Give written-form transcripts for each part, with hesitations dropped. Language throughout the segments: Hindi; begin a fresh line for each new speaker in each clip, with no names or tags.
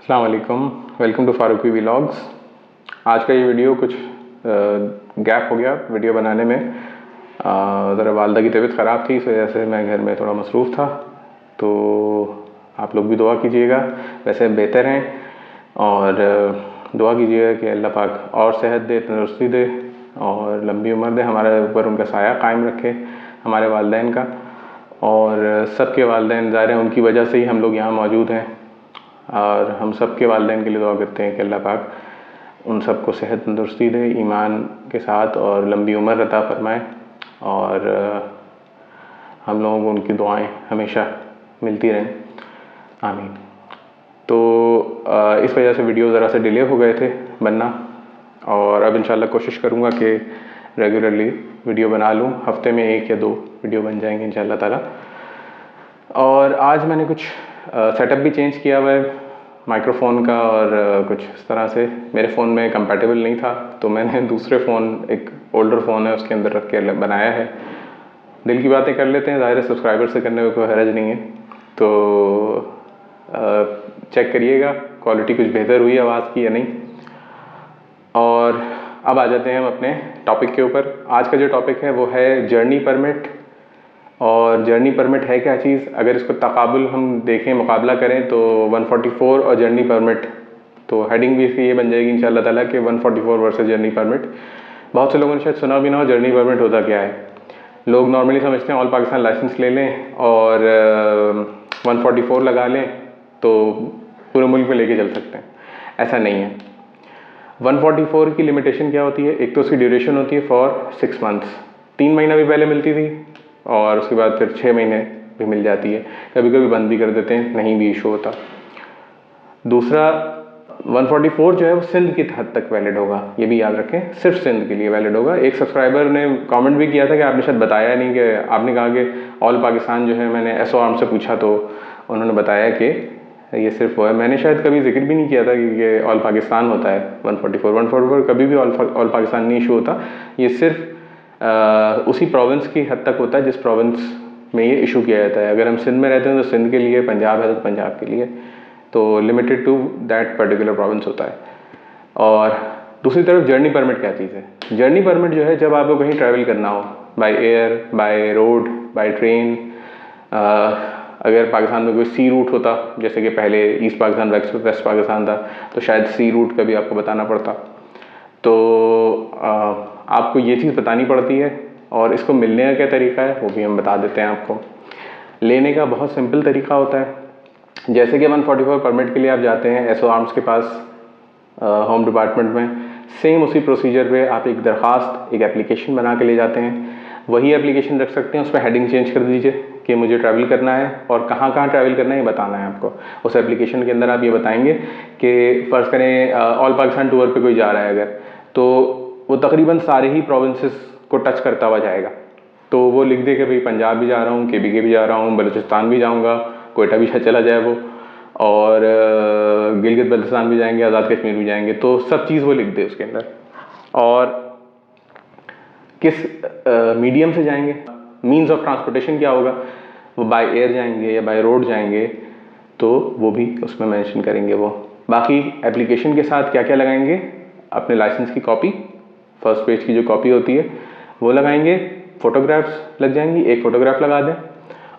अस्सलाम वालेकुम, वेलकम टू फारूकी व्लॉग्स। आज का ये वीडियो कुछ गैप हो गया वीडियो बनाने में। ज़रा वालदा की तबीयत ख़राब थी, इस वजह से मैं घर में थोड़ा मसरूफ़ था। तो आप लोग भी दुआ कीजिएगा, वैसे बेहतर हैं, और दुआ कीजिएगा कि अल्लाह पाक और सेहत दे, तंदुरुस्ती दे और लंबी उम्र दे, हमारे ऊपर उनका साया कायम रखे, हमारे वालिदैन का और सबके वालिदैन। ज़ाहिर है उनकी वजह से ही हम लोग यहाँ मौजूद हैं, और हम सब के वालिदैन के लिए दुआ करते हैं कि अल्लाह पाक उन सब को सेहत तंदुरुस्ती दे, ईमान के साथ और लंबी उम्र अता फ़रमाए, और हम लोगों को उनकी दुआएं हमेशा मिलती रहें, आमीन। तो इस वजह से वीडियो ज़रा से डिले हो गए थे बनना, और अब इंशाल्लाह कोशिश करूँगा कि रेगुलरली वीडियो बना लूँ, हफ़्ते में 1 या 2 वीडियो बन जाएंगे इंशाल्लाह ताला। और आज मैंने कुछ सेटअप भी चेंज किया हुआ है माइक्रोफ़ोन का, और कुछ इस तरह से मेरे फ़ोन में कंपैटिबल नहीं था, तो मैंने दूसरे फ़ोन, एक ओल्डर फ़ोन है उसके अंदर रख के बनाया है। दिल की बातें कर लेते हैं, ज़ाहिर है सब्सक्राइबर से करने में कोई हरज नहीं है। तो चेक करिएगा क्वालिटी कुछ बेहतर हुई आवाज़ की या नहीं। और अब आ जाते हैं हम अपने टॉपिक के ऊपर। आज का जो टॉपिक है वो है जर्नी परमिट। और जर्नी परमिट है क्या चीज़, अगर इसको तकाबुल हम देखें, मुकाबला करें, तो 144 और जर्नी परमिट, तो हेडिंग भी इसकी ये बन जाएगी इंशाल्लाह ताला कि 144 वर्सेस जर्नी परमिट। बहुत से लोगों ने शायद सुना भी ना हो जर्नी परमिट होता क्या है। लोग नॉर्मली समझते हैं ऑल पाकिस्तान लाइसेंस ले लें और 144 लगा लें तो पूरे मुल्क में लेके चल सकते हैं। ऐसा नहीं है। 144 की लिमिटेशन क्या होती है? एक तो उसकी ड्यूरेशन होती है फॉर 6 मंथ्स, 3 महीना भी पहले मिलती थी, और उसके बाद फिर 6 महीने भी मिल जाती है, कभी कभी बंद भी कर देते हैं, नहीं भी इशू होता। दूसरा 144 जो है वो सिंध की हद तक वैलिड होगा, ये भी याद रखें, सिर्फ सिंध के लिए वैलिड होगा। एक सब्सक्राइबर ने कमेंट भी किया था कि आपने शायद बताया नहीं, कि आपने कहा कि ऑल पाकिस्तान जो है, मैंने एसओ आर्म से पूछा तो उन्होंने बताया कि ये सिर्फ वो है। मैंने शायद कभी जिक्र भी नहीं किया था कि ये ऑल पाकिस्तान होता है 144 कभी भी ऑल पाकिस्तान नहीं इशू होता। ये सिर्फ उसी प्रोविंस की हद तक होता है जिस प्रोविंस में ये इशू किया जाता है। अगर हम सिंध में रहते हैं तो सिंध के लिए, पंजाब है तो पंजाब के लिए, तो limited to that particular province होता है। और दूसरी तरफ जर्नी परमिट क्या चीज़ है? जर्नी परमिट जो है, जब आपको कहीं ट्रैवल करना हो, by air, by road, by train, अगर पाकिस्तान में कोई सी रूट होता, जैसे कि पहले ईस्ट पाकिस्तान वेस्ट पाकिस्तान था, तो शायद सी रूट का भी आपको बताना पड़ता। तो आपको ये चीज़ बतानी पड़ती है, और इसको मिलने का क्या तरीका है वो भी हम बता देते हैं आपको। लेने का बहुत सिंपल तरीका होता है। जैसे कि 144 परमिट के लिए आप जाते हैं एसओ आर्म्स के पास, होम डिपार्टमेंट में, सेम उसी प्रोसीजर पे आप एक दरख्वास्त, एक एप्लीकेशन बना के ले जाते हैं। वही एप्लीकेशन रख सकते हैं, उस पर हेडिंग चेंज कर दीजिए कि मुझे ट्रैवल करना है, और कहाँ कहाँ ट्रैवल करना है ये बताना है आपको। उस एप्लीकेशन के अंदर आप ये बताएंगे कि फ़र्ज़ करें ऑल पाकिस्तान टूर पे कोई जा रहा है अगर, तो वो तकरीबन सारे ही प्रोविंसेस को टच करता हुआ जाएगा। तो वो लिख दे कि भाई पंजाब भी जा रहा हूँ, के भी जा रहा हूँ, बलूचिस्तान भी जाऊँगा, कोयटा भी चला जाए वो, और गिलगित बल्तिस्तान भी जाएंगे, आज़ाद कश्मीर भी जाएंगे, तो सब चीज़ वो लिख दे उसके अंदर। और किस मीडियम से जाएंगे, मीन्स ऑफ ट्रांसपोर्टेशन क्या होगा, वो बाय एयर जाएंगे या बाय रोड जाएंगे, तो वो भी उसमें मेंशन करेंगे वो। बाकी एप्लीकेशन के साथ क्या क्या लगाएंगे, अपने लाइसेंस की कॉपी, फर्स्ट पेज की जो कॉपी होती है वो लगाएंगे, फ़ोटोग्राफ्स लग जाएंगी, एक फ़ोटोग्राफ लगा दें,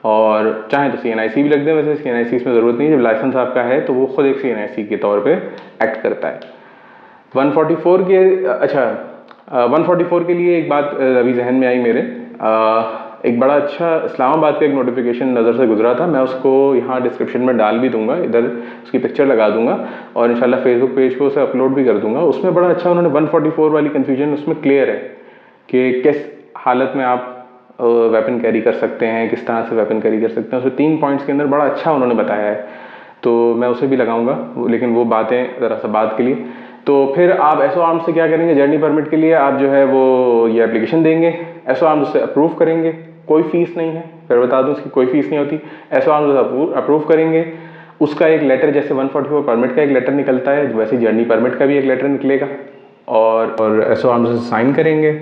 और चाहे तो CNIC भी लग दें। वैसे CNIC इसमें ज़रूरत नहीं है, जब लाइसेंस आपका है तो वो खुद एक CNIC के तौर पे एक्ट करता है। 144 के 144 के लिए एक बात अभी जहन में आई मेरे, एक बड़ा अच्छा इस्लामाबाद का एक नोटिफिकेशन नज़र से गुजरा था, मैं उसको यहाँ डिस्क्रिप्शन में डाल भी दूंगा, इधर उसकी पिक्चर लगा दूंगा, और इंशाल्लाह फेसबुक पेज पे उसे अपलोड भी कर दूंगा। उसमें बड़ा अच्छा उन्होंने 144 वाली कन्फ्यूजन उसमें क्लियर है कि किस हालत में आप वेपन कैरी कर सकते हैं, किस तरह से वेपन कैरी कर सकते हैं। उसमें 3 पॉइंट्स के अंदर बड़ा अच्छा उन्होंने बताया है, तो मैं उसे भी लगाऊंगा, लेकिन वो बातें ज़रा सा बात के लिए। तो फिर आप एसओ आर्म्स से क्या करेंगे, जर्नी परमिट के लिए आप जो है वो ये एप्लीकेशन देंगे, एसओ आर्म्स उसे अप्रूव करेंगे, कोई फ़ीस नहीं है, फिर बता दूँ इसकी कोई फ़ीस नहीं होती। एसओ आर्म्स अप्रूव करेंगे, उसका एक लेटर, जैसे 144 परमिट का एक लेटर निकलता है, वैसे जर्नी परमिट का भी एक लेटर निकलेगा, और एसओ आर्म्स से साइन करेंगे,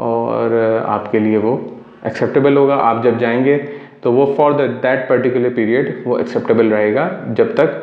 और आपके लिए वो एक्सेप्टेबल होगा। आप जब जाएंगे तो वो फॉर दैट पर्टिकुलर पीरियड वो एक्सेप्टेबल रहेगा, जब तक